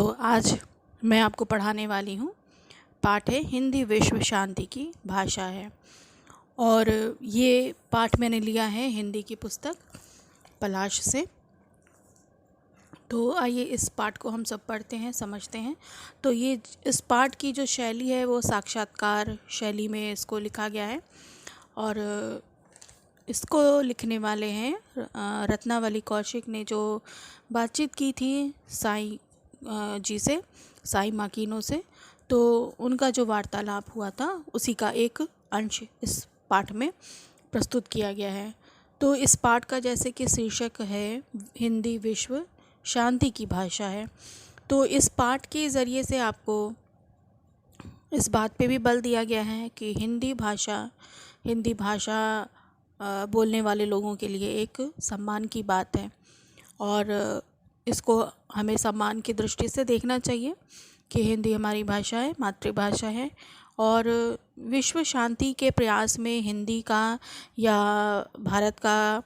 तो आज मैं आपको पढ़ाने वाली हूँ। पाठ है हिंदी विश्व शांति की भाषा है। और ये पाठ मैंने लिया है हिंदी की पुस्तक पलाश से। तो आइए इस पाठ को हम सब पढ़ते हैं, समझते हैं। तो ये इस पाठ की जो शैली है वो साक्षात्कार शैली में इसको लिखा गया है। और इसको लिखने वाले हैं रत्नावली कौशिक ने, जो बातचीत की थी साईं जी से, साईं माकीनो से। तो उनका जो वार्तालाप हुआ था उसी का एक अंश इस पाठ में प्रस्तुत किया गया है। तो इस पाठ का जैसे कि शीर्षक है हिंदी विश्व शांति की भाषा है। तो इस पाठ के ज़रिए से आपको इस बात पे भी बल दिया गया है कि हिंदी भाषा बोलने वाले लोगों के लिए एक सम्मान की बात है। और इसको हमें सम्मान की दृष्टि से देखना चाहिए कि हिंदी हमारी भाषा है, मातृभाषा है। और विश्व शांति के प्रयास में हिंदी का या भारत का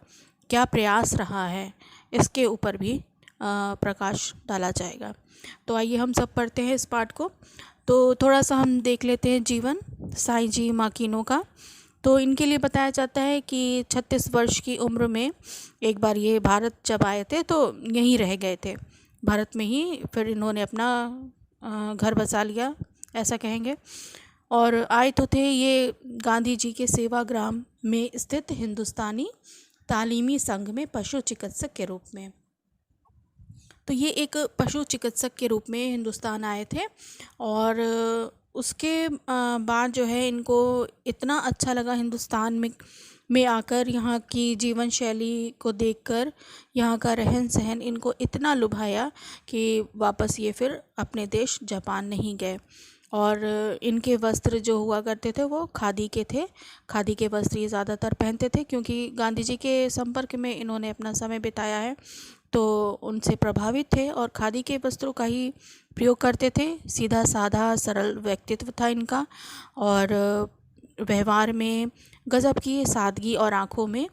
क्या प्रयास रहा है, इसके ऊपर भी प्रकाश डाला जाएगा। तो आइए हम सब पढ़ते हैं इस पाठ को। तो थोड़ा सा हम देख लेते हैं जीवन साईं जी माकीनो का। तो इनके लिए बताया जाता है कि 36 वर्ष की उम्र में एक बार ये भारत जब आए थे तो यहीं रह गए थे, भारत में ही। फिर इन्होंने अपना घर बसा लिया, ऐसा कहेंगे। और आए तो थे ये गांधी जी के सेवाग्राम में स्थित हिंदुस्तानी तालीमी संघ में पशु चिकित्सक के रूप में। तो ये एक पशु चिकित्सक के रूप में हिंदुस्तान आए थे। और उसके बाद जो है इनको इतना अच्छा लगा हिंदुस्तान में आकर, यहाँ की जीवन शैली को देखकर, यहाँ का रहन सहन इनको इतना लुभाया कि वापस ये फिर अपने देश जापान नहीं गए। और इनके वस्त्र जो हुआ करते थे वो खादी के थे। खादी के वस्त्र ये ज़्यादातर पहनते थे क्योंकि गांधी जी के संपर्क में इन्होंने अपना समय बिताया है, तो उनसे प्रभावित थे और खादी के वस्त्रों का ही प्रयोग करते थे। सीधा साधा सरल व्यक्तित्व था इनका। और व्यवहार में गजब की सादगी और आँखों में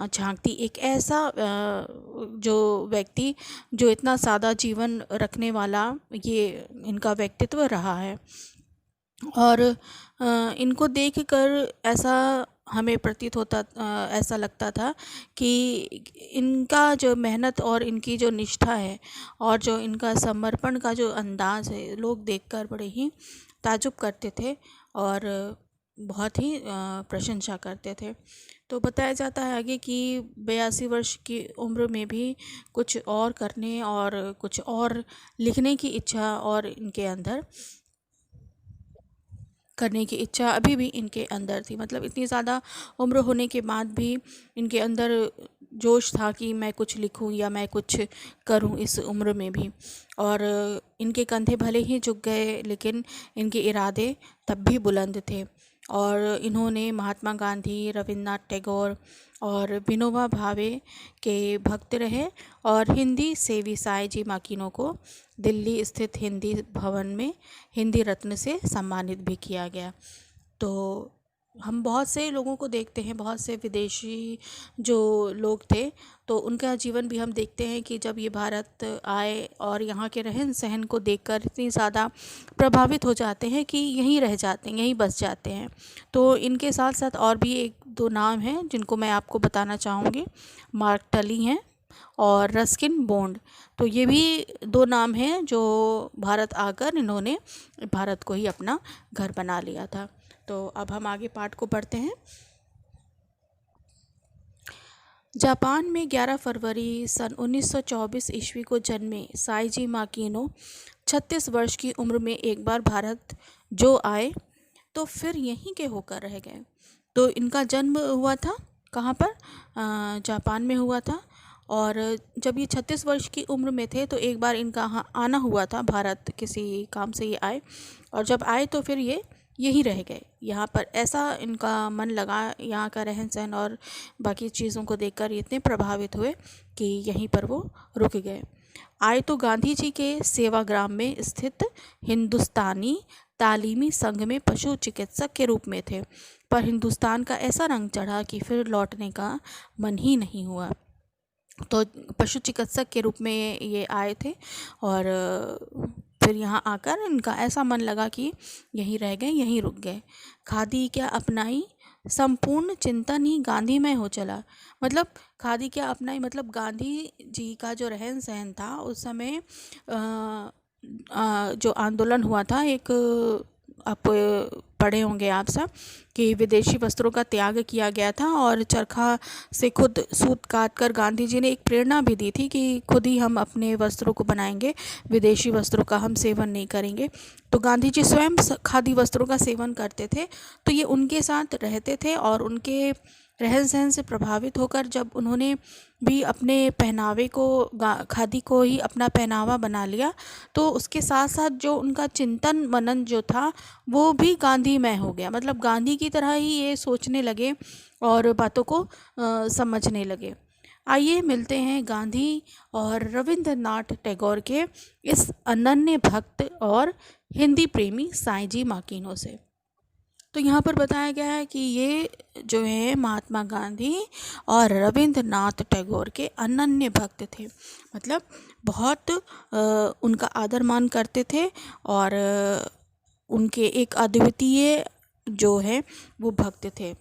झांकती एक ऐसा जो व्यक्ति जो इतना सादा जीवन रखने वाला, ये इनका व्यक्तित्व रहा है। और इनको देखकर ऐसा हमें प्रतीत होता, ऐसा लगता था कि इनका जो मेहनत और इनकी जो निष्ठा है और जो इनका समर्पण का जो अंदाज़ है, लोग देखकर बड़े ही ताजुब करते थे और बहुत ही प्रशंसा करते थे। तो बताया जाता है आगे कि 82 वर्ष की उम्र में भी कुछ और करने और कुछ और लिखने की इच्छा और इनके अंदर करने की इच्छा अभी भी इनके अंदर थी। मतलब इतनी ज़्यादा उम्र होने के बाद भी इनके अंदर जोश था कि मैं कुछ लिखूं या मैं कुछ करूं इस उम्र में भी। और इनके कंधे भले ही झुक गए लेकिन इनके इरादे तब भी बुलंद थे। और इन्होंने महात्मा गांधी, रविन्द्रनाथ टैगोर और विनोबा भावे के भक्त रहे। और हिंदी सेवी साईं जी माकीनो को दिल्ली स्थित हिंदी भवन में हिंदी रत्न से सम्मानित भी किया गया। तो हम बहुत से लोगों को देखते हैं, बहुत से विदेशी जो लोग थे, तो उनका जीवन भी हम देखते हैं कि जब ये भारत आए और यहाँ के रहन सहन को देखकर इतनी ज़्यादा प्रभावित हो जाते हैं कि यहीं रह जाते हैं, यहीं बस जाते हैं। तो इनके साथ साथ और भी एक दो नाम हैं जिनको मैं आपको बताना चाहूँगी। मार्क टली हैं और रस्किन बॉन्ड। तो ये भी दो नाम हैं जो भारत आकर इन्होंने भारत को ही अपना घर बना लिया था। तो अब हम आगे पाठ को पढ़ते हैं। जापान में 11 फरवरी सन 1924 ईस्वी को जन्मे साईं जी माकीनो 36 वर्ष की उम्र में एक बार भारत जो आए तो फिर यहीं के होकर रह गए। तो इनका जन्म हुआ था कहाँ पर? जापान में हुआ था। और जब ये 36 वर्ष की उम्र में थे तो एक बार इनका आना हुआ था भारत, किसी काम से ये आए। और जब आए तो फिर ये यहीं रह गए। यहाँ पर ऐसा इनका मन लगा, यहाँ का रहन सहन और बाकी चीज़ों को देखकर ये इतने प्रभावित हुए कि यहीं पर वो रुक गए। आए तो गांधी जी के सेवाग्राम में स्थित हिंदुस्तानी तालीमी संघ में पशु चिकित्सक के रूप में थे। पर हिंदुस्तान का ऐसा रंग चढ़ा कि फिर लौटने का मन ही नहीं हुआ। तो पशु चिकित्सक के रूप में ये आए थे और फिर यहाँ आकर इनका ऐसा मन लगा कि यहीं रह गए, यहीं रुक गए। खादी क्या अपनाई, संपूर्ण चिंतन ही गांधीमय हो चला। मतलब खादी क्या अपनाई, मतलब गांधी जी का जो रहन सहन था उस समय जो आंदोलन हुआ था, एक आप पढ़े होंगे आप सब कि विदेशी वस्त्रों का त्याग किया गया था और चरखा से खुद सूत काट कर गांधी जी ने एक प्रेरणा भी दी थी कि खुद ही हम अपने वस्त्रों को बनाएंगे, विदेशी वस्त्रों का हम सेवन नहीं करेंगे। तो गांधी जी स्वयं खादी वस्त्रों का सेवन करते थे, तो ये उनके साथ रहते थे और उनके रहन सहन से प्रभावित होकर जब उन्होंने भी अपने पहनावे को खादी को ही अपना पहनावा बना लिया, तो उसके साथ साथ जो उनका चिंतन मनन जो था वो भी गांधीमय हो गया। मतलब गांधी की तरह ही ये सोचने लगे और बातों को समझने लगे। आइए मिलते हैं गांधी और रविंद्रनाथ टैगोर के इस अनन्य भक्त और हिंदी प्रेमी साईं जी माकिनो से। तो यहाँ पर बताया गया है कि ये जो है महात्मा गांधी और रविंद्रनाथ टैगोर के अनन्य भक्त थे। मतलब बहुत उनका आदर मान करते थे और उनके एक अद्वितीय जो है वो भक्त थे।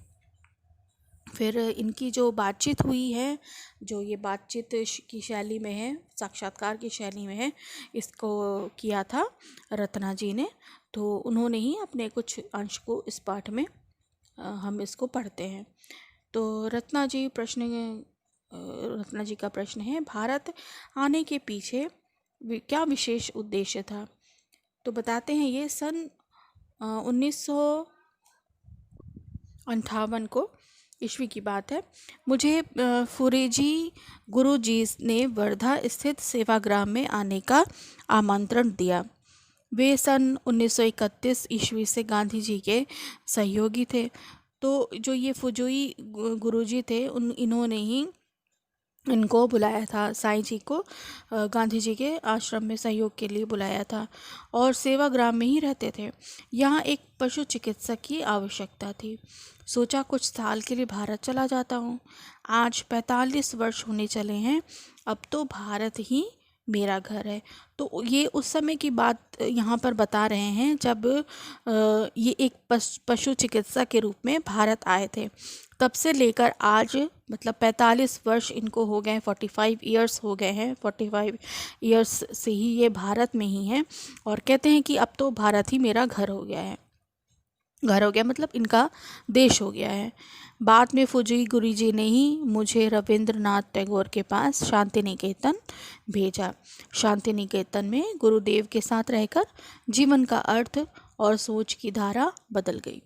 फिर इनकी जो बातचीत हुई है, जो ये बातचीत की शैली में है, साक्षात्कार की शैली में है, इसको किया था रत्ना जी ने। तो उन्होंने ही अपने कुछ अंश को इस पाठ में हम इसको पढ़ते हैं। तो रत्ना जी का प्रश्न है, भारत आने के पीछे क्या विशेष उद्देश्य था? तो बताते हैं ये सन 1958 को ईस्वी की बात है। मुझे फुरेजी गुरुजी ने वर्धा स्थित सेवाग्राम में आने का आमंत्रण दिया। वे सन 1931 ईस्वी से गांधी जी के सहयोगी थे। तो जो ये फुजोई गुरुजी थे इन्होंने ही इनको बुलाया था, साईं जी को गांधी जी के आश्रम में सहयोग के लिए बुलाया था और सेवाग्राम में ही रहते थे। यहाँ एक पशु चिकित्सक की आवश्यकता थी। सोचा कुछ साल के लिए भारत चला जाता हूँ। आज 45 वर्ष होने चले हैं, अब तो भारत ही मेरा घर है। तो ये उस समय की बात यहाँ पर बता रहे हैं जब ये एक पशु चिकित्सा के रूप में भारत आए थे। तब से लेकर आज मतलब 45 वर्ष इनको हो गए, 45 ईयर्स हो गए हैं। 45 ईयर्स से ही ये भारत में ही हैं और कहते हैं कि अब तो भारत ही मेरा घर हो गया है। घर हो गया मतलब इनका देश हो गया है। बाद में फुजी गुरुजी ने ही मुझे रविंद्रनाथ टैगोर के पास शांति निकेतन भेजा। शांति निकेतन में गुरुदेव के साथ रहकर जीवन का अर्थ और सोच की धारा बदल गई।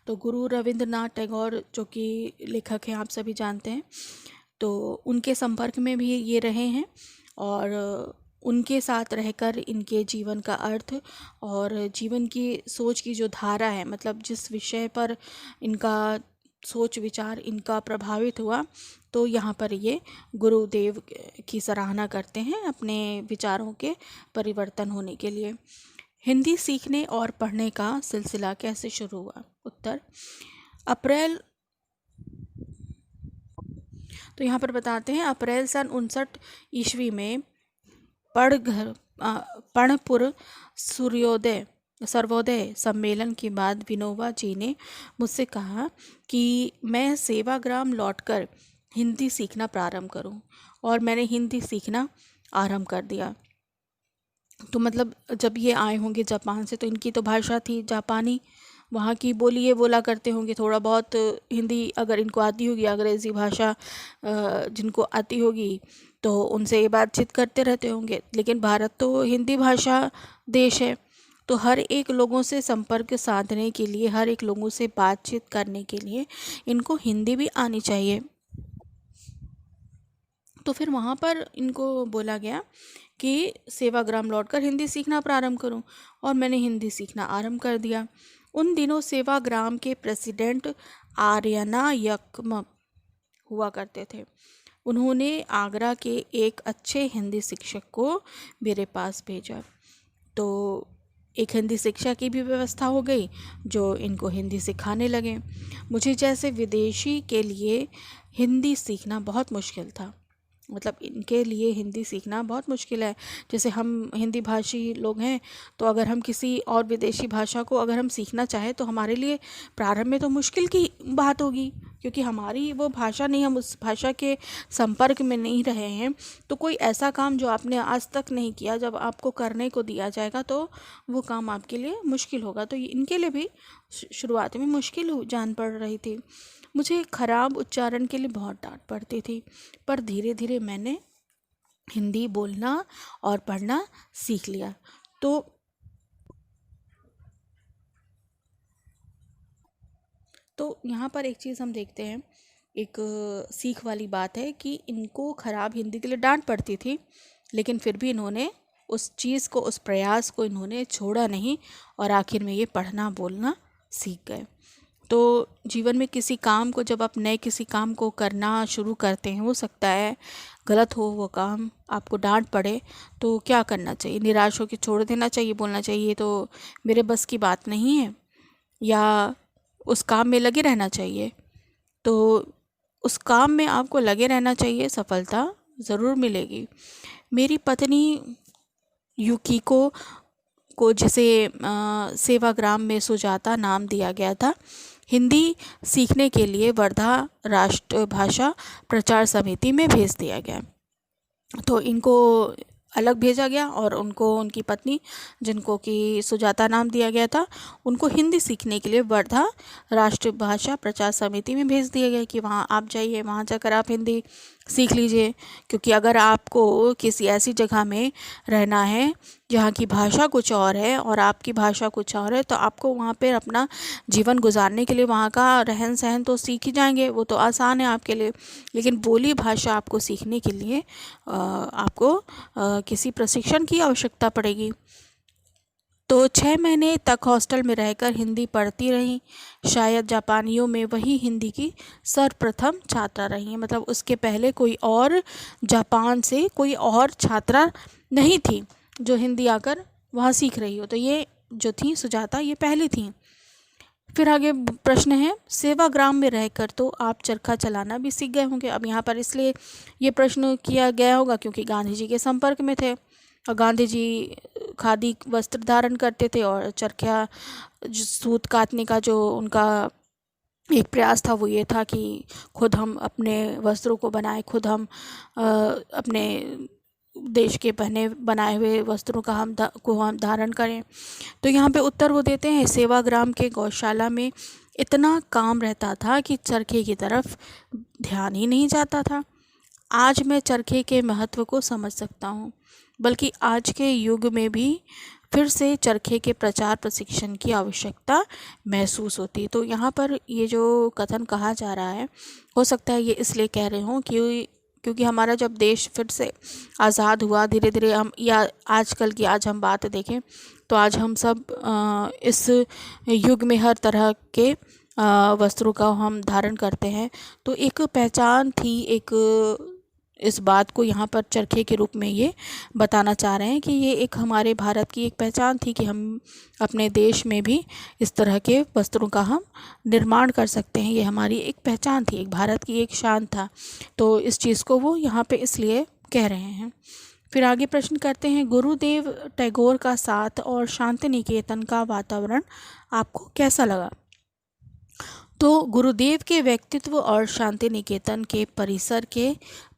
तो गुरु रविंद्रनाथ टैगोर जो कि लेखक हैं, आप सभी जानते हैं, तो उनके संपर्क में भी ये रहे हैं और उनके साथ रहकर इनके जीवन का अर्थ और जीवन की सोच की जो धारा है, मतलब जिस विषय पर इनका सोच विचार इनका प्रभावित हुआ, तो यहाँ पर ये गुरुदेव की सराहना करते हैं अपने विचारों के परिवर्तन होने के लिए। हिंदी सीखने और पढ़ने का सिलसिला कैसे शुरू हुआ? उत्तर, अप्रैल, तो यहाँ पर बताते हैं अप्रैल सन 59 ईस्वी में पणपुर सर्वोदय सम्मेलन के बाद विनोबा जी ने मुझसे कहा कि मैं सेवाग्राम लौटकर हिंदी सीखना प्रारंभ करूं, और मैंने हिंदी सीखना आरंभ कर दिया। तो मतलब जब ये आए होंगे जापान से, तो इनकी तो भाषा थी जापानी, वहाँ की बोली ये बोला करते होंगे। थोड़ा बहुत हिंदी अगर इनको आती होगी, अंग्रेज़ी भाषा जिनको आती होगी तो उनसे ये बातचीत करते रहते होंगे। लेकिन भारत तो हिंदी भाषा देश है, तो हर एक लोगों से संपर्क साधने के लिए, हर एक लोगों से बातचीत करने के लिए इनको हिंदी भी आनी चाहिए। तो फिर वहाँ पर इनको बोला गया कि सेवाग्राम लौटकर हिंदी सीखना प्रारंभ करूं, और मैंने हिंदी सीखना आरंभ कर दिया। उन दिनों सेवाग्राम के प्रेसिडेंट आर्यना यकम हुआ करते थे। उन्होंने आगरा के एक अच्छे हिंदी शिक्षक को मेरे पास भेजा। तो एक हिंदी शिक्षा की भी व्यवस्था हो गई जो इनको हिंदी सिखाने लगे। मुझे जैसे विदेशी के लिए हिंदी सीखना बहुत मुश्किल था। मतलब इनके लिए हिंदी सीखना बहुत मुश्किल है। जैसे हम हिंदी भाषी लोग हैं, तो अगर हम किसी और विदेशी भाषा को अगर हम सीखना चाहें तो हमारे लिए प्रारंभ में तो मुश्किल की बात होगी, क्योंकि हमारी वो भाषा नहीं, हम उस भाषा के संपर्क में नहीं रहे हैं। तो कोई ऐसा काम जो आपने आज तक नहीं किया, जब आपको करने को दिया जाएगा तो वो काम आपके लिए मुश्किल होगा। तो इनके लिए भी शुरुआत में मुश्किल जान पड़ रही थी। मुझे खराब उच्चारण के लिए बहुत डांट पड़ती थी, पर धीरे धीरे मैंने हिंदी बोलना और पढ़ना सीख लिया। तो यहाँ पर एक चीज़ हम देखते हैं, एक सीख वाली बात है कि इनको खराब हिंदी के लिए डांट पड़ती थी, लेकिन फिर भी इन्होंने उस चीज़ को, उस प्रयास को इन्होंने छोड़ा नहीं, और आखिर में ये पढ़ना बोलना सीख गए। तो जीवन में किसी काम को, जब आप नए किसी काम को करना शुरू करते हैं, हो सकता है गलत हो वो काम, आपको डांट पड़े, तो क्या करना चाहिए? निराश होकर छोड़ देना चाहिए, बोलना चाहिए ये तो मेरे बस की बात नहीं है, या उस काम में लगे रहना चाहिए? तो उस काम में आपको लगे रहना चाहिए, सफलता ज़रूर मिलेगी। मेरी पत्नी युकिको को जिसे सेवाग्राम में सुजाता नाम दिया गया था, हिंदी सीखने के लिए वर्धा राष्ट्रभाषा प्रचार समिति में भेज दिया गया। तो इनको अलग भेजा गया, और उनको, उनकी पत्नी जिनको कि सुजाता नाम दिया गया था, उनको हिंदी सीखने के लिए वर्धा राष्ट्रभाषा प्रचार समिति में भेज दिया गया कि वहाँ आप जाइए, वहाँ जाकर आप हिंदी सीख लीजिए। क्योंकि अगर आपको किसी ऐसी जगह में रहना है जहाँ की भाषा कुछ और है और आपकी भाषा कुछ और है, तो आपको वहाँ पर अपना जीवन गुजारने के लिए वहाँ का रहन सहन तो सीख ही जाएंगे, वो तो आसान है आपके लिए। लेकिन बोली भाषा आपको सीखने के लिए आपको किसी प्रशिक्षण की आवश्यकता पड़ेगी। तो 6 महीने तक हॉस्टल में रहकर हिंदी पढ़ती रही। शायद जापानियों में वही हिंदी की सर्वप्रथम छात्रा रही। मतलब उसके पहले कोई और, जापान से कोई और छात्रा नहीं थी जो हिंदी आकर वहाँ सीख रही हो। तो ये जो थी सुजाता, ये पहली थी। फिर आगे प्रश्न है, सेवाग्राम में रहकर तो आप चरखा चलाना भी सीख गए होंगे। अब यहाँ पर इसलिए ये प्रश्न किया गया होगा क्योंकि गांधी जी के संपर्क में थे, और गांधी जी खादी वस्त्र धारण करते थे, और चरखा सूत काटने का जो उनका एक प्रयास था वो ये था कि खुद हम अपने वस्त्रों को बनाएं, खुद हम अपने देश के पहने बनाए हुए वस्त्रों का हम धारण करें। तो यहाँ पे उत्तर वो देते हैं, सेवाग्राम के गौशाला में इतना काम रहता था कि चरखे की तरफ ध्यान ही नहीं जाता था। आज मैं चरखे के महत्व को समझ सकता हूँ, बल्कि आज के युग में भी फिर से चरखे के प्रचार प्रशिक्षण की आवश्यकता महसूस होती। तो यहाँ पर ये जो कथन कहा जा रहा है, हो सकता है ये इसलिए कह रहे हों क्योंकि हमारा जब देश फिर से आज़ाद हुआ, धीरे धीरे हम, या आजकल की आज हम बात देखें तो आज हम सब इस युग में हर तरह के वस्त्रों का हम धारण करते हैं। तो एक पहचान थी, एक इस बात को यहाँ पर चरखे के रूप में ये बताना चाह रहे हैं कि ये एक हमारे भारत की एक पहचान थी कि हम अपने देश में भी इस तरह के वस्त्रों का हम निर्माण कर सकते हैं। ये हमारी एक पहचान थी, एक भारत की एक शान था। तो इस चीज़ को वो यहाँ पे इसलिए कह रहे हैं। फिर आगे प्रश्न करते हैं, गुरुदेव टैगोर का साथ और शांति निकेतन का वातावरण आपको कैसा लगा? तो गुरुदेव के व्यक्तित्व और शांति निकेतन के परिसर के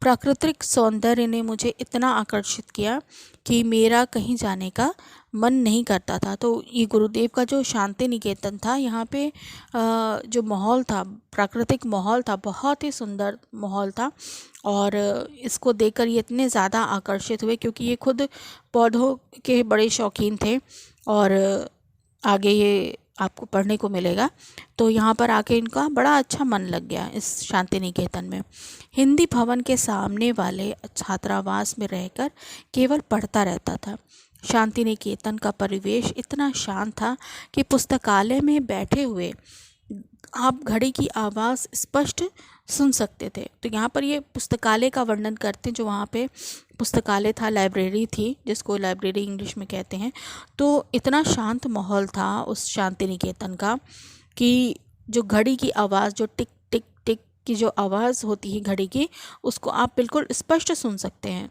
प्राकृतिक सौंदर्य ने मुझे इतना आकर्षित किया कि मेरा कहीं जाने का मन नहीं करता था। तो ये गुरुदेव का जो शांति निकेतन था, यहाँ पे जो माहौल था, प्राकृतिक माहौल था, बहुत ही सुंदर माहौल था, और इसको देखकर ये इतने ज़्यादा आकर्षित हुए क्योंकि ये खुद पौधों के बड़े शौकीन थे, और आगे ये आपको पढ़ने को मिलेगा। तो यहाँ पर आके इनका बड़ा अच्छा मन लग गया इस शांति निकेतन में। हिंदी भवन के सामने वाले छात्रावास में रहकर केवल पढ़ता रहता था। शांति निकेतन का परिवेश इतना शांत था कि पुस्तकालय में बैठे हुए आप घड़ी की आवाज़ स्पष्ट सुन सकते थे। तो यहाँ पर ये पुस्तकालय का वर्णन करते हैं, जो वहाँ पे पुस्तकालय था, लाइब्रेरी थी, जिसको लाइब्रेरी इंग्लिश में कहते हैं। तो इतना शांत माहौल था उस शांति निकेतन का कि जो घड़ी की आवाज़ जो टिक टिक टिक की जो आवाज़ होती है घड़ी की, उसको आप बिल्कुल स्पष्ट सुन सकते हैं।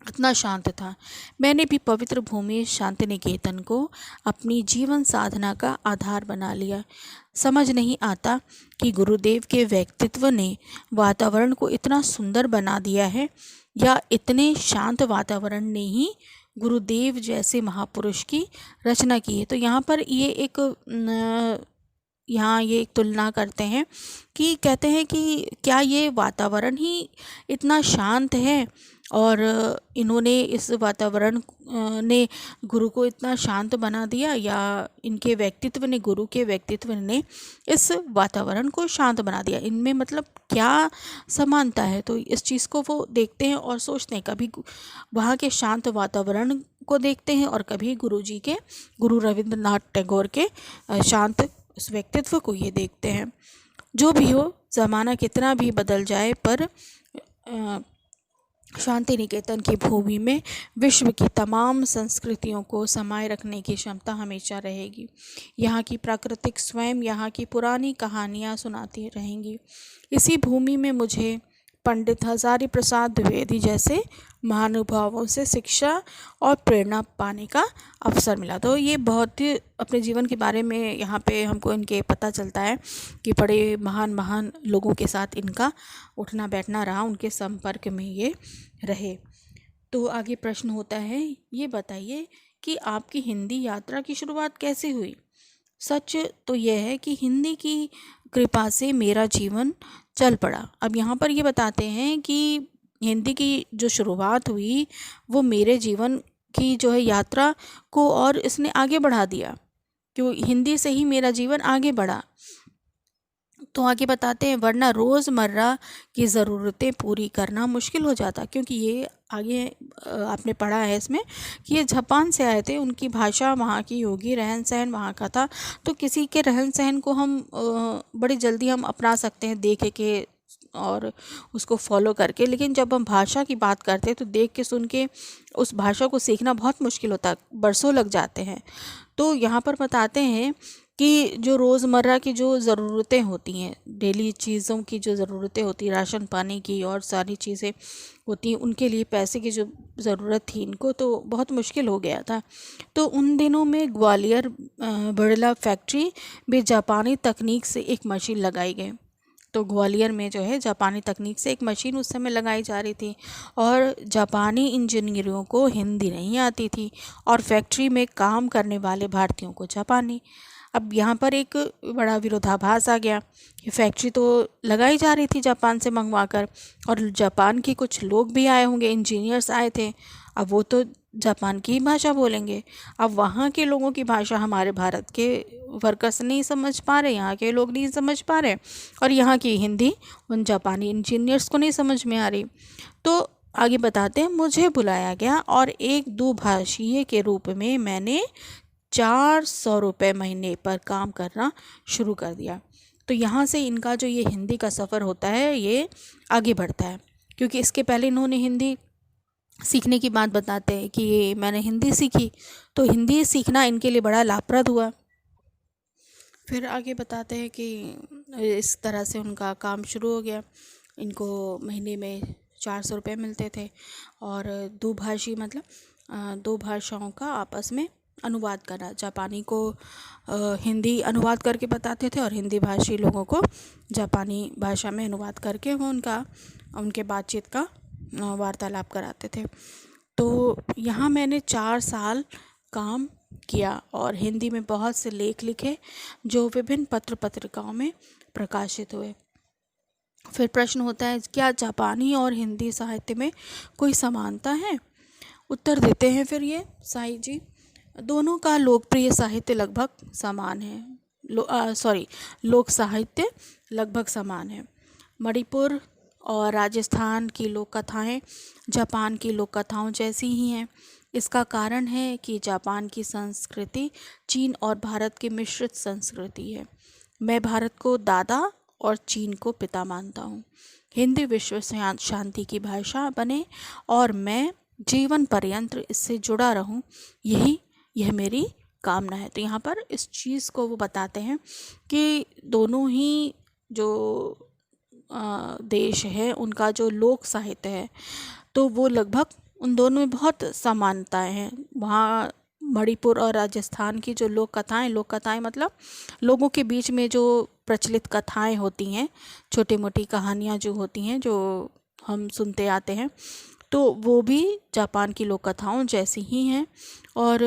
इतना शांत था। मैंने भी पवित्र भूमि शांति निकेतन को अपनी जीवन साधना का आधार बना लिया। समझ नहीं आता कि गुरुदेव के व्यक्तित्व ने वातावरण को इतना सुंदर बना दिया है, या इतने शांत वातावरण ने ही गुरुदेव जैसे महापुरुष की रचना की है। तो यहाँ पर ये एक तुलना करते हैं कि कहते हैं कि क्या ये वातावरण ही इतना शांत है, और इन्होंने इस वातावरण ने गुरु को इतना शांत बना दिया, या इनके व्यक्तित्व ने, गुरु के व्यक्तित्व ने इस वातावरण को शांत बना दिया। इनमें मतलब क्या समानता है? तो इस चीज़ को वो देखते हैं और सोचते हैं, कभी वहाँ के शांत वातावरण को देखते हैं और कभी गुरु रविंद्रनाथ टैगोर के शांत उस व्यक्तित्व को ये देखते हैं। जो भी हो, ज़माना कितना भी बदल जाए, पर शांति निकेतन की भूमि में विश्व की तमाम संस्कृतियों को समाये रखने की क्षमता हमेशा रहेगी। यहाँ की प्राकृतिक स्वयं यहाँ की पुरानी कहानियाँ सुनाती रहेंगी। इसी भूमि में मुझे पंडित हजारी प्रसाद द्विवेदी जैसे महानुभावों से शिक्षा और प्रेरणा पाने का अवसर मिला। तो ये बहुत ही अपने जीवन के बारे में यहाँ पे हमको इनके पता चलता है कि बड़े महान महान लोगों के साथ इनका उठना बैठना रहा, उनके संपर्क में ये रहे। तो आगे प्रश्न होता है, ये बताइए कि आपकी हिंदी यात्रा की शुरुआत कैसे हुई? सच तो यह है कि हिंदी की कृपा से मेरा जीवन चल पड़ा। अब यहाँ पर ये बताते हैं कि हिंदी की जो शुरुआत हुई वो मेरे जीवन की जो है यात्रा को और इसने आगे बढ़ा दिया, क्यों हिंदी से ही मेरा जीवन आगे बढ़ा। तो आगे बताते हैं, वरना रोज़मर्रा की ज़रूरतें पूरी करना मुश्किल हो जाता। क्योंकि ये आगे आपने पढ़ा है इसमें कि ये जापान से आए थे, उनकी भाषा वहाँ की होगी, रहन सहन वहाँ का था। तो किसी के रहन सहन को हम बड़ी जल्दी हम अपना सकते हैं देख के और उसको फॉलो करके, लेकिन जब हम भाषा की बात करते हैं तो देख के सुन के उस भाषा को सीखना बहुत मुश्किल होता है, बरसों लग जाते हैं। तो यहाँ पर बताते हैं कि जो रोज़मर्रा की जो ज़रूरतें होती हैं, डेली चीज़ों की जो ज़रूरतें होती हैं, राशन पानी की और सारी चीज़ें होती हैं, उनके लिए पैसे की जो ज़रूरत थी इनको, तो बहुत मुश्किल हो गया था। तो उन दिनों में ग्वालियर बिरला फैक्ट्री में जापानी तकनीक से एक मशीन लगाई गई। तो ग्वालियर में जो है जापानी तकनीक से एक मशीन उस समय लगाई जा रही थी, और जापानी इंजीनियरों को हिंदी नहीं आती थी और फैक्ट्री में काम करने वाले भारतीयों को जापानी। अब यहाँ पर एक बड़ा विरोधाभास आ गया कि फैक्ट्री तो लगाई जा रही थी जापान से मंगवा कर, और जापान के कुछ लोग भी आए होंगे, इंजीनियर्स आए थे, अब वो तो जापान की भाषा बोलेंगे। अब वहाँ के लोगों की भाषा हमारे भारत के वर्कर्स नहीं समझ पा रहे, यहाँ के लोग नहीं समझ पा रहे, और यहाँ की हिंदी उन जापानी इंजीनियर्स को नहीं समझ में आ रही। तो आगे बताते हैं, मुझे बुलाया गया और एक दुभाषीय के रूप में मैंने 400 रुपये महीने पर काम करना शुरू कर दिया। तो यहाँ से इनका जो ये हिंदी का सफ़र होता है ये आगे बढ़ता है, क्योंकि इसके पहले इन्होंने हिंदी सीखने की बात बताते हैं कि मैंने हिंदी सीखी, तो हिंदी सीखना इनके लिए बड़ा लाभप्रद हुआ। फिर आगे बताते हैं कि इस तरह से उनका काम शुरू हो गया। इनको महीने में 400 रुपये मिलते थे, और दुभाषी मतलब दो भाषाओं का आपस में अनुवाद करना, जापानी को हिंदी अनुवाद करके बताते थे और हिंदी भाषी लोगों को जापानी भाषा में अनुवाद करके वो उनके बातचीत का वार्तालाप कराते थे। तो यहाँ मैंने 4 साल काम किया और हिंदी में बहुत से लेख लिखे जो विभिन्न पत्र पत्रिकाओं में प्रकाशित हुए। फिर प्रश्न होता है, क्या जापानी और हिंदी साहित्य में कोई समानता है? उत्तर देते हैं फिर ये साई जी, दोनों का लोकप्रिय साहित्य लगभग समान है। लोक साहित्य लगभग समान है। मणिपुर और राजस्थान की लोक कथाएँ जापान की लोक कथाओं जैसी ही हैं। इसका कारण है कि जापान की संस्कृति चीन और भारत की मिश्रित संस्कृति है। मैं भारत को दादा और चीन को पिता मानता हूँ। हिंदी विश्व शांति की भाषा बने और मैं जीवन पर्यंत इससे जुड़ा रहूँ, यह मेरी कामना है। तो यहाँ पर इस चीज़ को वो बताते हैं कि दोनों ही जो देश है उनका जो लोक साहित्य है तो वो लगभग उन दोनों में बहुत समानताएं हैं। वहाँ मणिपुर और राजस्थान की जो लोक कथाएं मतलब लोगों के बीच में जो प्रचलित कथाएं होती हैं, छोटी मोटी कहानियाँ जो होती हैं जो हम सुनते आते हैं, तो वो भी जापान की लोक कथाओं जैसी ही हैं। और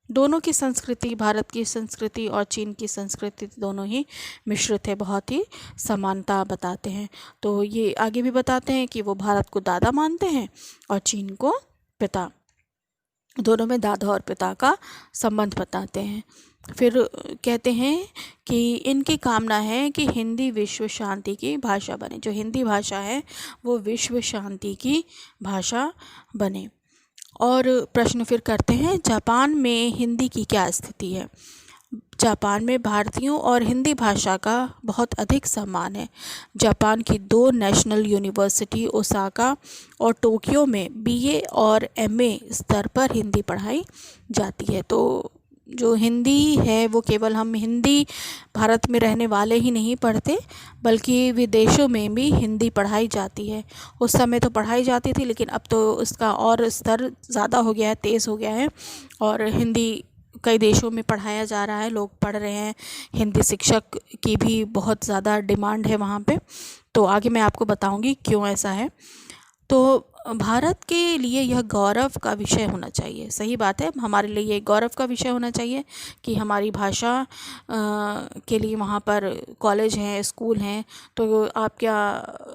दोनों की संस्कृति, भारत की संस्कृति और चीन की संस्कृति दोनों ही मिश्रित है, बहुत ही समानता बताते हैं। तो ये आगे भी बताते हैं कि वो भारत को दादा मानते हैं और चीन को पिता, दोनों में दादा और पिता का संबंध बताते हैं। फिर कहते हैं कि इनकी कामना है कि हिंदी विश्व शांति की भाषा बने, जो हिंदी भाषा है वो विश्व शांति की भाषा बने। और प्रश्न फिर करते हैं, जापान में हिंदी की क्या स्थिति है? जापान में भारतीयों और हिंदी भाषा का बहुत अधिक सम्मान है। जापान की 2 नेशनल यूनिवर्सिटी ओसाका और टोक्यो में बीए और एमए स्तर पर हिंदी पढ़ाई जाती है। तो जो हिंदी है वो केवल हम हिंदी भारत में रहने वाले ही नहीं पढ़ते, बल्कि विदेशों में भी हिंदी पढ़ाई जाती है। उस समय तो पढ़ाई जाती थी, लेकिन अब तो इसका और स्तर ज़्यादा हो गया है, तेज़ हो गया है, और हिंदी कई देशों में पढ़ाया जा रहा है, लोग पढ़ रहे हैं। हिंदी शिक्षक की भी बहुत ज़्यादा डिमांड है वहाँ पे। तो आगे मैं आपको बताऊँगी क्यों ऐसा है। तो भारत के लिए यह गौरव का विषय होना चाहिए, सही बात है, हमारे लिए ये गौरव का विषय होना चाहिए कि हमारी भाषा के लिए वहाँ पर कॉलेज हैं, स्कूल हैं। तो आप क्या,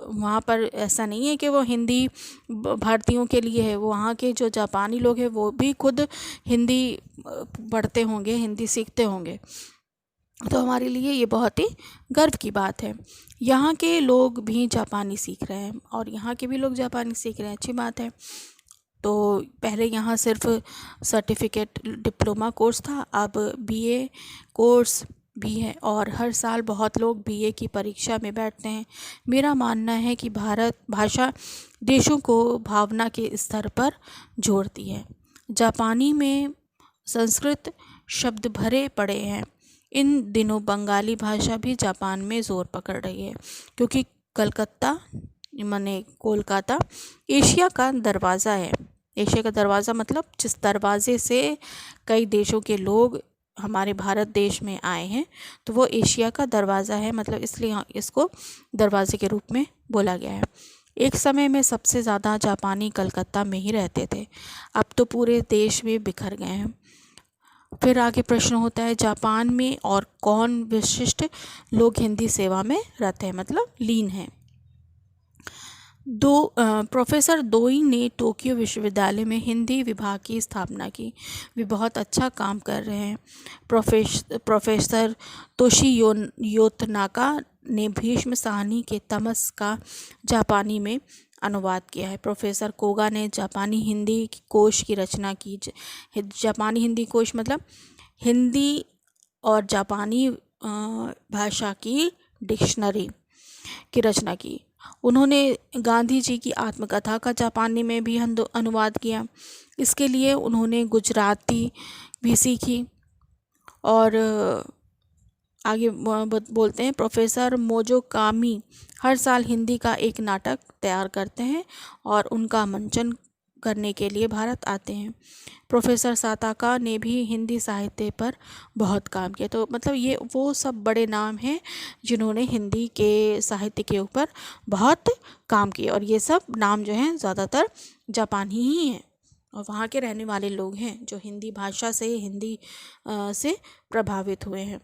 वहाँ पर ऐसा नहीं है कि वो हिंदी भारतीयों के लिए है, वो वहाँ के जो जापानी लोग हैं वो भी खुद हिंदी पढ़ते होंगे, हिंदी सीखते होंगे। तो हमारे लिए ये बहुत ही गर्व की बात है। यहाँ के लोग भी जापानी सीख रहे हैं और यहाँ के भी लोग जापानी सीख रहे हैं, अच्छी बात है। तो पहले यहाँ सिर्फ सर्टिफिकेट डिप्लोमा कोर्स था, अब बीए कोर्स भी है और हर साल बहुत लोग बीए की परीक्षा में बैठते हैं। मेरा मानना है कि भारत भाषा देशों को भावना के स्तर पर जोड़ती है। जापानी में संस्कृत शब्द भरे पड़े हैं। इन दिनों बंगाली भाषा भी जापान में ज़ोर पकड़ रही है, क्योंकि कलकत्ता माने कोलकाता एशिया का दरवाज़ा है। एशिया का दरवाज़ा मतलब जिस दरवाज़े से कई देशों के लोग हमारे भारत देश में आए हैं, तो वो एशिया का दरवाज़ा है, मतलब इसलिए इसको दरवाजे के रूप में बोला गया है। एक समय में सबसे ज़्यादा जापानी कलकत्ता में ही रहते थे, अब तो पूरे देश में बिखर गए हैं। फिर आगे प्रश्न होता है, जापान में और कौन विशिष्ट लोग हिंदी सेवा में रहते हैं, मतलब लीन हैं? प्रोफेसर दोई ने टोक्यो विश्वविद्यालय में हिंदी विभाग की स्थापना की। वे बहुत अच्छा काम कर रहे हैं। प्रोफेसर योतनाका ने भीष्म साहनी के तमस का जापानी में अनुवाद किया है। प्रोफेसर कोगा ने जापानी हिंदी कोश की रचना की। जापानी हिंदी कोश मतलब हिंदी और जापानी भाषा की डिक्शनरी की रचना की। उन्होंने गांधी जी की आत्मकथा का जापानी में भी अनुवाद किया। इसके लिए उन्होंने गुजराती भी सीखी। और आगे बोलते हैं, प्रोफेसर मोजो कामी हर साल हिंदी का एक नाटक तैयार करते हैं और उनका मंचन करने के लिए भारत आते हैं। प्रोफेसर साताका ने भी हिंदी साहित्य पर बहुत काम किया। तो मतलब ये वो सब बड़े नाम हैं जिन्होंने हिंदी के साहित्य के ऊपर बहुत काम किया, और ये सब नाम जो हैं ज़्यादातर जापानी ही हैं और वहाँ के रहने वाले लोग हैं जो हिंदी भाषा से, हिंदी से प्रभावित हुए हैं।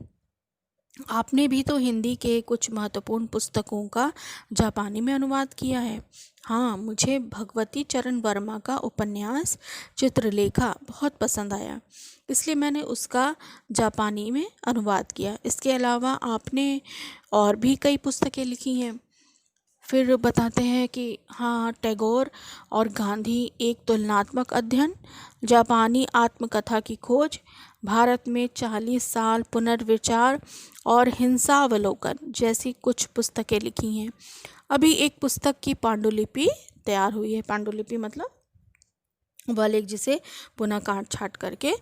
आपने भी तो हिंदी के कुछ महत्वपूर्ण पुस्तकों का जापानी में अनुवाद किया है। हाँ, मुझे भगवती चरण वर्मा का उपन्यास चित्रलेखा बहुत पसंद आया, इसलिए मैंने उसका जापानी में अनुवाद किया। इसके अलावा आपने और भी कई पुस्तकें लिखी हैं। फिर बताते हैं कि हाँ, टैगोर और गांधी एक तुलनात्मक अध्ययन, जापानी आत्मकथा की खोज, भारत में 40 साल पुनर्विचार और हिंसावलोकन जैसी कुछ पुस्तकें लिखी हैं। अभी एक पुस्तक की पांडुलिपि तैयार हुई है। पांडुलिपि मतलब वाले जिसे पुनः काट छाट करके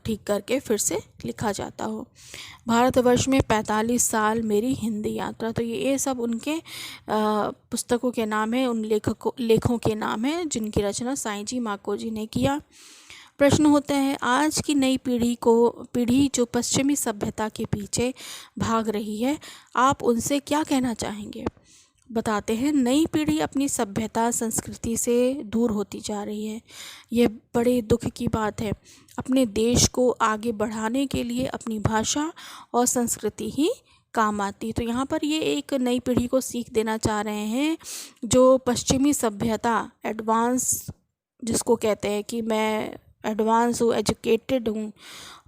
ठीक करके फिर से लिखा जाता हो। भारतवर्ष में 45 साल मेरी हिंदी यात्रा, तो ये सब उनके पुस्तकों के नाम है, उन लेखों के नाम है जिनकी रचना साईं जी माको जी ने किया। प्रश्न होता है, आज की नई पीढ़ी जो पश्चिमी सभ्यता के पीछे भाग रही है, आप उनसे क्या कहना चाहेंगे? बताते हैं, नई पीढ़ी अपनी सभ्यता संस्कृति से दूर होती जा रही है। यह बड़े दुख की बात है। अपने देश को आगे बढ़ाने के लिए अपनी भाषा और संस्कृति ही काम आती। तो यहाँ पर ये एक नई पीढ़ी को सीख देना चाह रहे हैं, जो पश्चिमी सभ्यता एडवांस जिसको कहते हैं कि मैं एडवांस हूँ, एजुकेटेड हूँ,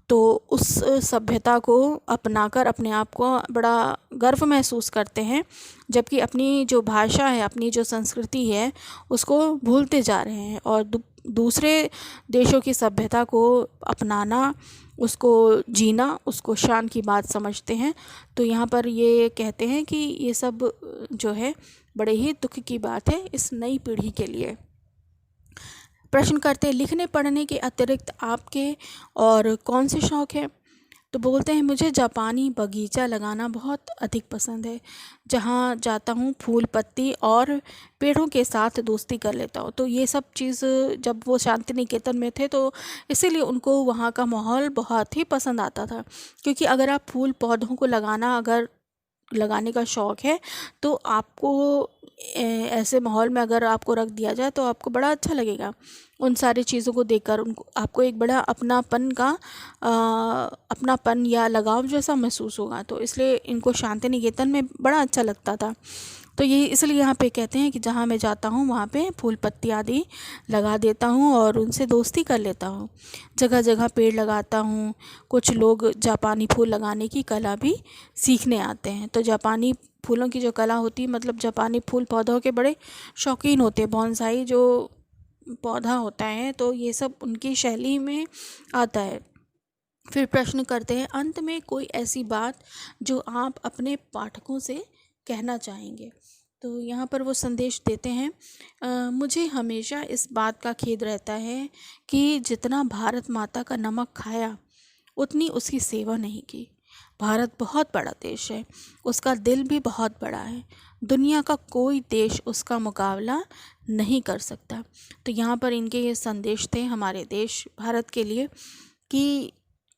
तो उस सभ्यता को अपनाकर अपने आप को बड़ा गर्व महसूस करते हैं, जबकि अपनी जो भाषा है, अपनी जो संस्कृति है, उसको भूलते जा रहे हैं और दूसरे देशों की सभ्यता को अपनाना, उसको जीना, उसको शान की बात समझते हैं। तो यहाँ पर ये कहते हैं कि ये सब जो है बड़े ही दुख की बात है इस नई पीढ़ी के लिए। प्रश्न करते हैं, लिखने पढ़ने के अतिरिक्त आपके और कौन से शौक़ हैं? तो बोलते हैं, मुझे जापानी बगीचा लगाना बहुत अधिक पसंद है। जहाँ जाता हूँ फूल पत्ती और पेड़ों के साथ दोस्ती कर लेता हूँ। तो ये सब चीज़ जब वो शांति निकेतन में थे तो इसीलिए उनको वहाँ का माहौल बहुत ही पसंद आता था, क्योंकि अगर आप फूल पौधों को लगाने का शौक़ है तो आपको ऐसे माहौल में अगर आपको रख दिया जाए तो आपको बड़ा अच्छा लगेगा। उन सारी चीज़ों को देखकर आपको एक बड़ा अपनापन या लगाव जैसा महसूस होगा। तो इसलिए इनको शांति निकेतन में बड़ा अच्छा लगता था। तो ये इसलिए यहाँ पे कहते हैं कि जहाँ मैं जाता हूँ वहाँ पे फूल पत्ती आदि लगा देता हूँ और उनसे दोस्ती कर लेता हूँ। जगह जगह पेड़ लगाता हूँ। कुछ लोग जापानी फूल लगाने की कला भी सीखने आते हैं। तो जापानी फूलों की जो कला होती है, मतलब जापानी फूल पौधों के बड़े शौकीन होते हैं। बॉन्साई जो पौधा होता है तो ये सब उनकी शैली में आता है। फिर प्रश्न करते हैं, अंत में कोई ऐसी बात जो आप अपने पाठकों से कहना चाहेंगे? तो यहाँ पर वो संदेश देते हैं, मुझे हमेशा इस बात का खेद रहता है कि जितना भारत माता का नमक खाया उतनी उसकी सेवा नहीं की। भारत बहुत बड़ा देश है, उसका दिल भी बहुत बड़ा है। दुनिया का कोई देश उसका मुकाबला नहीं कर सकता। तो यहाँ पर इनके ये संदेश थे हमारे देश भारत के लिए कि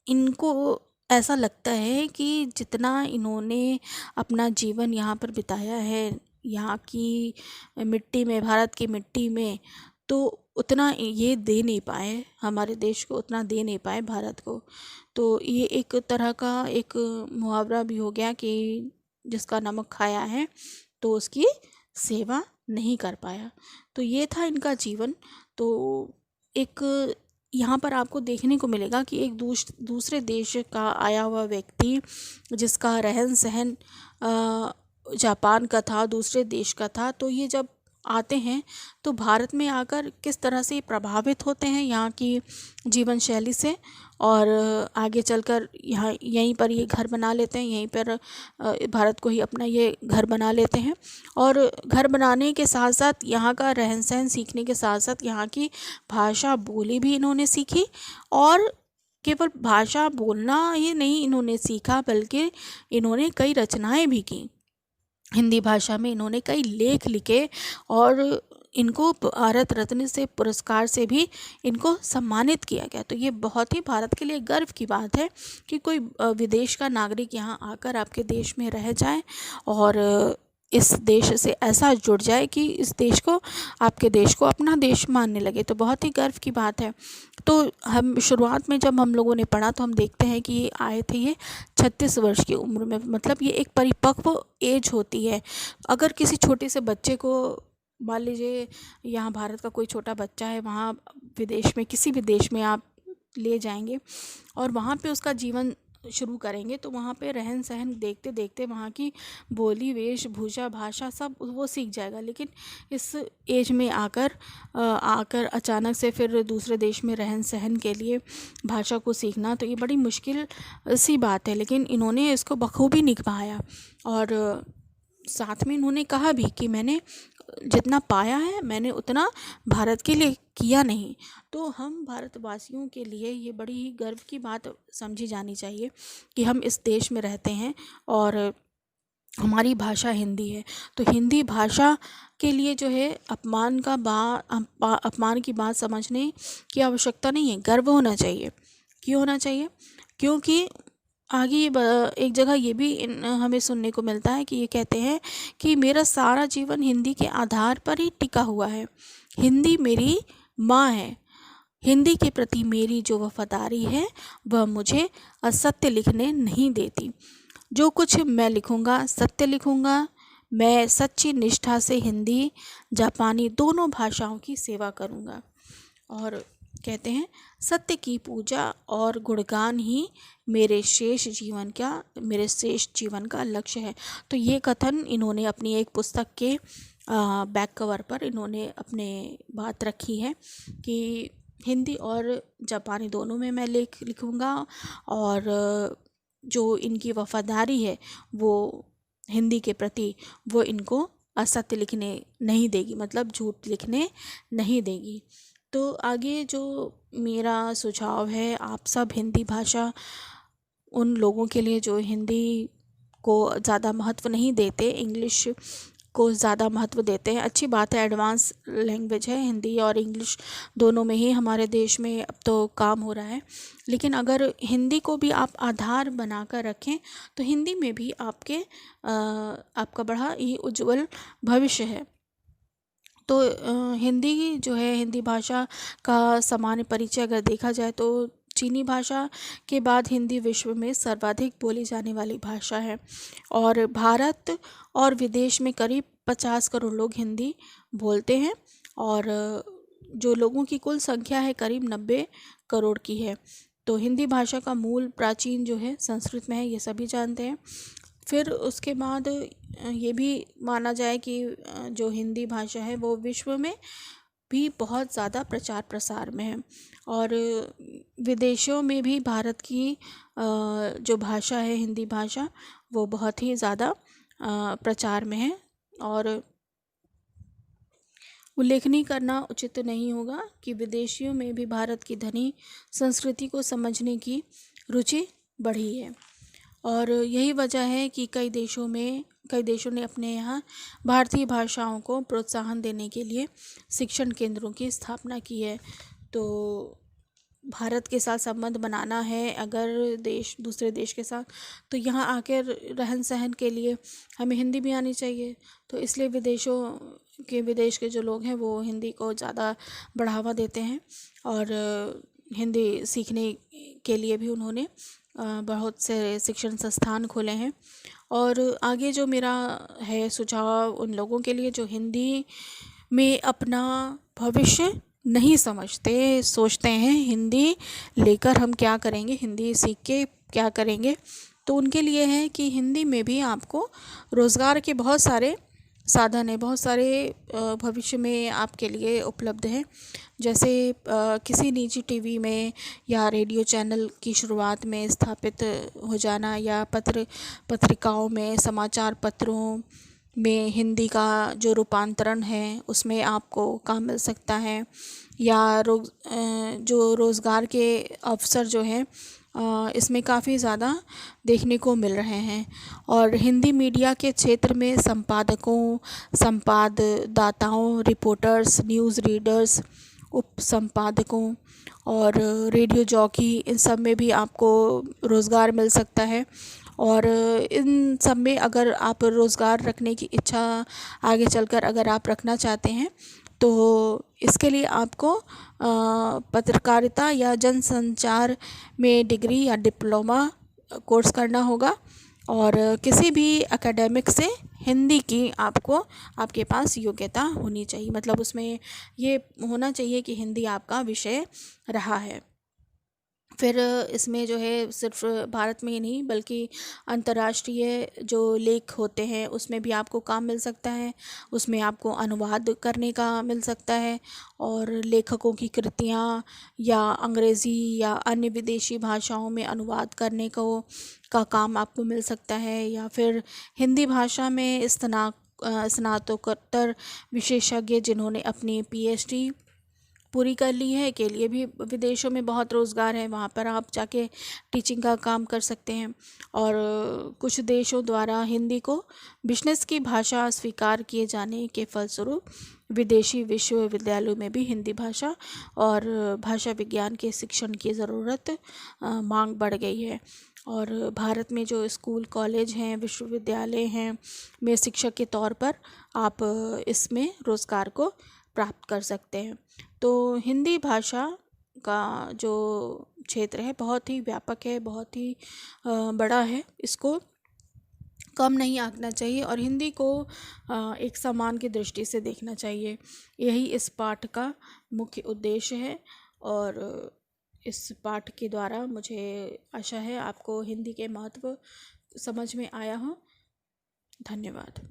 इनको ऐसा लगता है कि जितना इन्होंने अपना जीवन यहाँ पर बिताया है, यहाँ की मिट्टी में, भारत की मिट्टी में, तो उतना ये दे नहीं पाए हमारे देश को, उतना दे नहीं पाए भारत को। तो ये एक तरह का एक मुहावरा भी हो गया कि जिसका नमक खाया है तो उसकी सेवा नहीं कर पाया। तो ये था इनका जीवन। तो एक यहाँ पर आपको देखने को मिलेगा कि एक दूसरे देश का आया हुआ व्यक्ति जिसका रहन सहन जापान का था, दूसरे देश का था, तो ये जब आते हैं तो भारत में आकर किस तरह से प्रभावित होते हैं यहाँ की जीवन शैली से, और आगे चलकर यहीं पर ये घर बना लेते हैं, यहीं पर भारत को ही अपना ये घर बना लेते हैं। और घर बनाने के साथ साथ यहाँ का रहन सहन सीखने के साथ साथ यहाँ की भाषा बोली भी इन्होंने सीखी। और केवल भाषा बोलना ही नहीं इन्होंने सीखा, बल्कि इन्होंने कई रचनाएं भी की। हिंदी भाषा में इन्होंने कई लेख लिखे और इनको भारत रत्न से पुरस्कार से भी इनको सम्मानित किया गया। तो ये बहुत ही भारत के लिए गर्व की बात है कि कोई विदेश का नागरिक यहाँ आकर आपके देश में रह जाए और इस देश से ऐसा जुड़ जाए कि इस देश को, आपके देश को अपना देश मानने लगे। तो बहुत ही गर्व की बात है। तो हम शुरुआत में जब हम लोगों ने पढ़ा तो हम देखते हैं कि ये आए थे ये 36 वर्ष की उम्र में, मतलब ये एक परिपक्व एज होती है। अगर किसी छोटे से बच्चे को, मान लीजिए यहाँ भारत का कोई छोटा बच्चा है, वहाँ विदेश में किसी भी देश में आप ले जाएंगे और वहाँ पे उसका जीवन शुरू करेंगे तो वहाँ पे रहन सहन देखते देखते वहाँ की बोली, वेशभूषा, भाषा सब वो सीख जाएगा। लेकिन इस एज में आकर अचानक से फिर दूसरे देश में रहन सहन के लिए भाषा को सीखना, तो ये बड़ी मुश्किल सी बात है। लेकिन इन्होंने इसको बखूबी निभाया और साथ में इन्होंने कहा भी कि मैंने जितना पाया है मैंने उतना भारत के लिए किया नहीं। तो हम भारतवासियों के लिए ये बड़ी ही गर्व की बात समझी जानी चाहिए कि हम इस देश में रहते हैं और हमारी भाषा हिंदी है। तो हिंदी भाषा के लिए जो है अपमान की बात समझने की आवश्यकता नहीं है, गर्व होना चाहिए। क्यों होना चाहिए? क्योंकि आगे एक जगह ये भी हमें सुनने को मिलता है कि ये कहते हैं कि मेरा सारा जीवन हिंदी के आधार पर ही टिका हुआ है। हिंदी मेरी माँ है। हिंदी के प्रति मेरी जो वफादारी है वह मुझे असत्य लिखने नहीं देती। जो कुछ मैं लिखूँगा सत्य लिखूँगा। मैं सच्ची निष्ठा से हिंदी जापानी दोनों भाषाओं की सेवा करूँगा। और कहते हैं सत्य की पूजा और गुणगान ही मेरे शेष जीवन का लक्ष्य है। तो ये कथन इन्होंने अपनी एक पुस्तक के बैक कवर पर इन्होंने अपने बात रखी है कि हिंदी और जापानी दोनों में मैं लिखूँगा और जो इनकी वफादारी है वो हिंदी के प्रति वो इनको असत्य लिखने नहीं देगी, मतलब झूठ लिखने नहीं देगी। तो आगे जो मेरा सुझाव है, आप सब हिंदी भाषा उन लोगों के लिए जो हिंदी को ज़्यादा महत्व नहीं देते, इंग्लिश को ज़्यादा महत्व देते हैं। अच्छी बात है, एडवांस लैंग्वेज है हिंदी और इंग्लिश दोनों में ही हमारे देश में अब तो काम हो रहा है। लेकिन अगर हिंदी को भी आप आधार बनाकर रखें तो हिंदी में भी आपका बड़ा ही उज्जवल भविष्य है। तो हिंदी जो है, हिंदी भाषा का सामान्य परिचय अगर देखा जाए तो चीनी भाषा के बाद हिंदी विश्व में सर्वाधिक बोली जाने वाली भाषा है और भारत और विदेश में करीब 50 करोड़ लोग हिंदी बोलते हैं और जो लोगों की कुल संख्या है करीब 90 करोड़ की है। तो हिंदी भाषा का मूल प्राचीन जो है संस्कृत में है, ये सभी जानते हैं। फिर उसके बाद ये भी माना जाए कि जो हिंदी भाषा है वो विश्व में भी बहुत ज़्यादा प्रचार प्रसार में है और विदेशों में भी भारत की जो भाषा है हिंदी भाषा वो बहुत ही ज़्यादा प्रचार में है। और उल्लेखनीय करना उचित नहीं होगा कि विदेशियों में भी भारत की धनी संस्कृति को समझने की रुचि बढ़ी है और यही वजह है कि कई देशों ने अपने यहाँ भारतीय भाषाओं को प्रोत्साहन देने के लिए शिक्षण केंद्रों की स्थापना की है। तो भारत के साथ संबंध बनाना है अगर दूसरे देश के साथ, तो यहाँ आकर रहन सहन के लिए हमें हिंदी भी आनी चाहिए। तो इसलिए विदेश के जो लोग हैं वो हिंदी को ज़्यादा बढ़ावा देते हैं और हिंदी सीखने के लिए भी उन्होंने बहुत से शिक्षण संस्थान खोले हैं। और आगे जो मेरा है सुझाव उन लोगों के लिए जो हिंदी में अपना भविष्य नहीं समझते, सोचते हैं हिंदी लेकर हम क्या करेंगे, हिंदी सीख के क्या करेंगे, तो उनके लिए है कि हिंदी में भी आपको रोज़गार के बहुत सारे साधन है, बहुत सारे भविष्य में आपके लिए उपलब्ध हैं। जैसे किसी निजी टीवी में या रेडियो चैनल की शुरुआत में स्थापित हो जाना या पत्रिकाओं में, समाचार पत्रों में हिंदी का जो रूपांतरण है उसमें आपको काम मिल सकता है या जो रोज़गार के अवसर जो हैं इसमें काफ़ी ज़्यादा देखने को मिल रहे हैं। और हिंदी मीडिया के क्षेत्र में संपादकों, संपाददाताओं, रिपोर्टर्स, न्यूज़ रीडर्स, उप संपादकों और रेडियो जॉकी, इन सब में भी आपको रोज़गार मिल सकता है। और इन सब में अगर आप रोज़गार रखने की इच्छा आगे चलकर अगर आप रखना चाहते हैं तो इसके लिए आपको पत्रकारिता या जनसंचार में डिग्री या डिप्लोमा कोर्स करना होगा और किसी भी एकेडमिक से हिंदी की आपके पास योग्यता होनी चाहिए, मतलब उसमें ये होना चाहिए कि हिंदी आपका विषय रहा है। फिर इसमें जो है सिर्फ भारत में ही नहीं बल्कि अंतर्राष्ट्रीय जो लेख होते हैं उसमें भी आपको काम मिल सकता है, उसमें आपको अनुवाद करने का मिल सकता है और लेखकों की कृतियाँ या अंग्रेज़ी या अन्य विदेशी भाषाओं में अनुवाद करने का काम आपको मिल सकता है। या फिर हिंदी भाषा में स्नातकोत्तर विशेषज्ञ जिन्होंने अपनी पीएचडी पूरी कर ली है के लिए भी विदेशों में बहुत रोज़गार है, वहाँ पर आप जाके टीचिंग का काम कर सकते हैं। और कुछ देशों द्वारा हिंदी को बिजनेस की भाषा स्वीकार किए जाने के फलस्वरूप विदेशी विश्वविद्यालयों में भी हिंदी भाषा और भाषा विज्ञान के शिक्षण की ज़रूरत मांग बढ़ गई है। और भारत में जो स्कूल कॉलेज हैं विश्वविद्यालय हैं में शिक्षक के तौर पर आप इसमें रोज़गार को प्राप्त कर सकते हैं। तो हिंदी भाषा का जो क्षेत्र है बहुत ही व्यापक है, बहुत ही बड़ा है। इसको कम नहीं आंकना चाहिए और हिंदी को एक सम्मान की दृष्टि से देखना चाहिए। यही इस पाठ का मुख्य उद्देश्य है। और इस पाठ के द्वारा मुझे आशा है आपको हिंदी के महत्व समझ में आया हो। धन्यवाद।